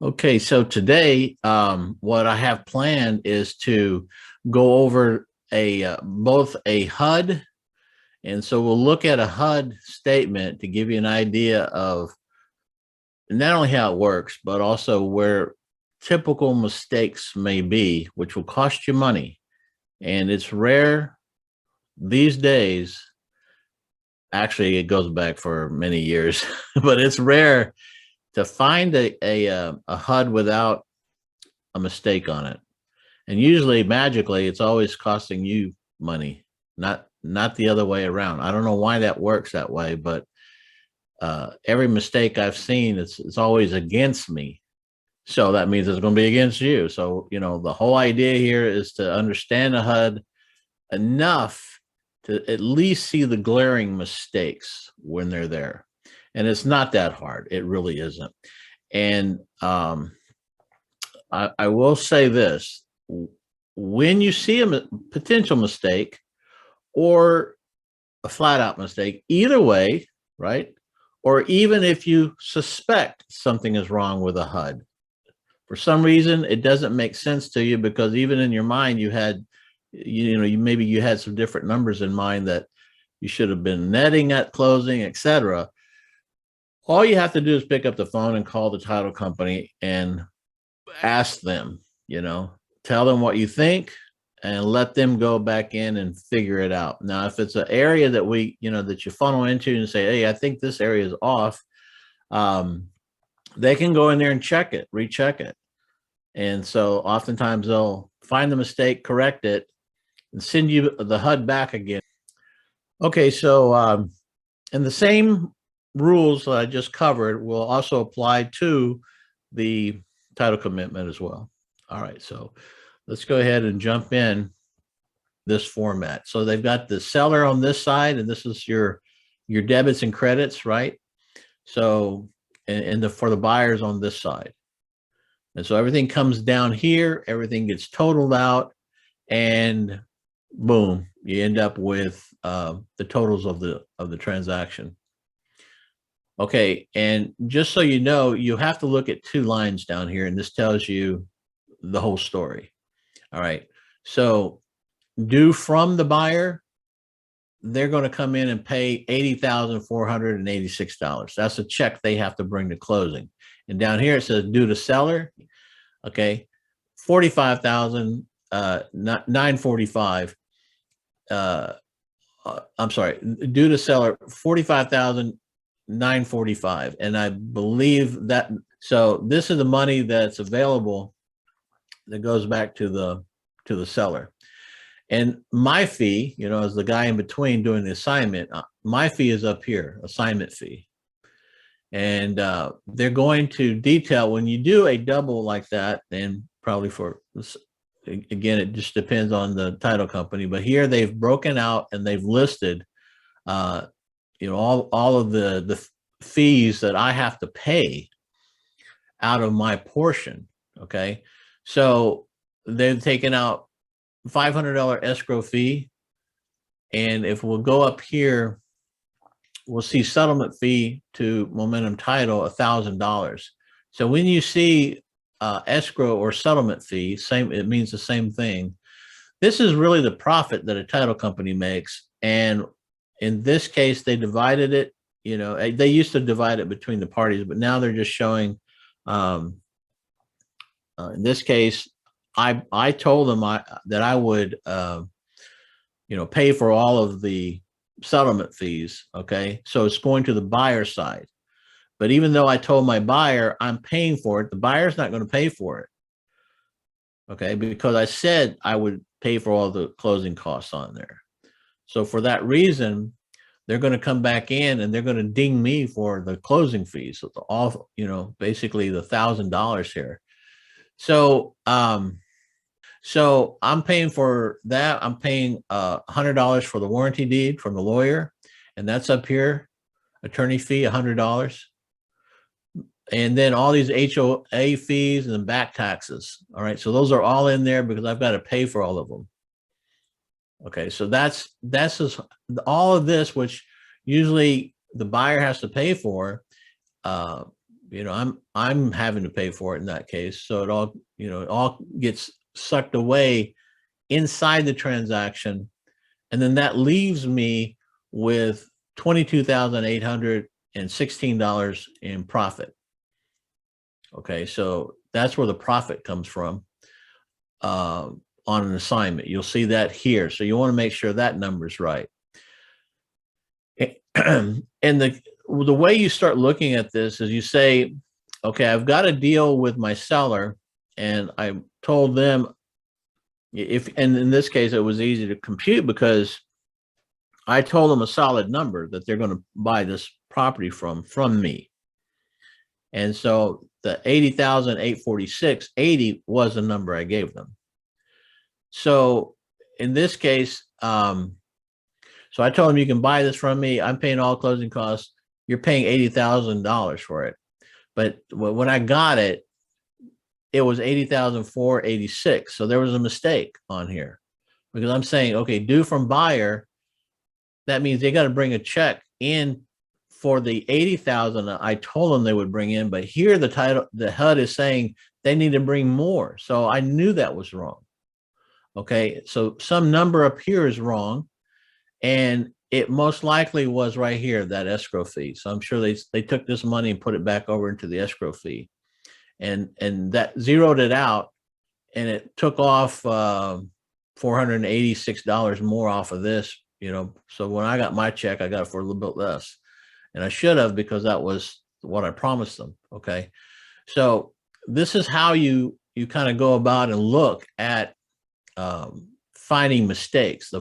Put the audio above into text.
Okay, so today, what I have planned is to go over both a HUD, and so we'll look at a HUD statement to give you an idea of not only how it works, but also where typical mistakes may be, which will cost you money. And it's rare these days. Actually, it goes back for many years, but it's rare to find a HUD without a mistake on it. And usually magically it's always costing you money, not the other way around. I don't know why that works that way, but every mistake I've seen, it's always against me. So that means it's going to be against you. So, the whole idea here is to understand the HUD enough to at least see the glaring mistakes when they're there. And it's not that hard. It really isn't. And I will say this: when you see a potential mistake or a flat out mistake, either way, right? Or even if you suspect something is wrong with a HUD, for some reason it doesn't make sense to you, because even in your mind you had, maybe you had some different numbers in mind that you should have been netting at closing, etc. All you have to do is pick up the phone and call the title company and ask them, tell them what you think and let them go back in and figure it out. Now, if it's an area that that you funnel into and say, hey, I think this area is off, they can go in there and check it, recheck it. And so oftentimes they'll find the mistake, correct it, and send you the HUD back again. Okay, so and the same rules that I just covered will also apply to the title commitment as well. All right, so let's go ahead and jump in this format. So they've got the seller on this side, and this is your debits and credits, right? So and for the buyers on this side. And so everything comes down here, everything gets totaled out, and boom, you end up with the totals of the transaction. Okay, and just so you know, you have to look at two lines down here, and this tells you the whole story. All right, so due from the buyer, they're going to come in and pay $80,486. That's a check they have to bring to closing. And down here it says due to seller, okay, 45,945. I'm sorry, due to seller 45,945, and I believe that. So this is the money that's available that goes back to the seller. And my fee, as the guy in between doing the assignment, my fee is up here, assignment fee. And they're going to detail when you do a double like that, and probably again, it just depends on the title company, but here they've broken out and they've listed, all of the fees that I have to pay out of my portion. Okay, so they've taken out $500 escrow fee, and if we'll go up here, we'll see settlement fee to Momentum Title $1,000. So when you see escrow or settlement fee, it means the same thing. This is really the profit that a title company makes, and in this case, they divided it. They used to divide it between the parties, but now they're just showing. In this case, I told them that I would, pay for all of the settlement fees. Okay, so it's going to the buyer side. But even though I told my buyer I'm paying for it, the buyer's not going to pay for it. Okay, because I said I would pay for all the closing costs on there. So for that reason, they're going to come back in and they're going to ding me for the closing fees. So all, basically the $1,000 here. So, so I'm paying for that. I'm paying $100 for the warranty deed from the lawyer, and that's up here. Attorney fee, $100. And then all these HOA fees and back taxes. All right, so those are all in there because I've got to pay for all of them. Okay, so that's just all of this, which usually the buyer has to pay for. I'm having to pay for it in that case. So it all gets sucked away inside the transaction. And then that leaves me with $22,816 in profit. Okay, so that's where the profit comes from on an assignment. You'll see that here. So you want to make sure that number's right. And the way you start looking at this is you say, okay, I've got a deal with my seller, and I told them, and in this case, it was easy to compute because I told them a solid number that they're going to buy this property from me. And so the 80,846.80 was the number I gave them. So in this case, so I told them, you can buy this from me. I'm paying all closing costs. You're paying $80,000 for it. But when I got it, it was 80,486. So there was a mistake on here, because I'm saying, okay, due from buyer, that means they got to bring a check in for the 80,000 I told them they would bring in. But here the HUD is saying they need to bring more. So I knew that was wrong. Okay, so some number up here is wrong, and it most likely was right here, that escrow fee. So I'm sure they took this money and put it back over into the escrow fee, and that zeroed it out, and it took off $486 more off of this. So when I got my check, I got it for a little bit less, and I should have, because that was what I promised them. Okay, so this is how you kind of go about and look at finding mistakes. The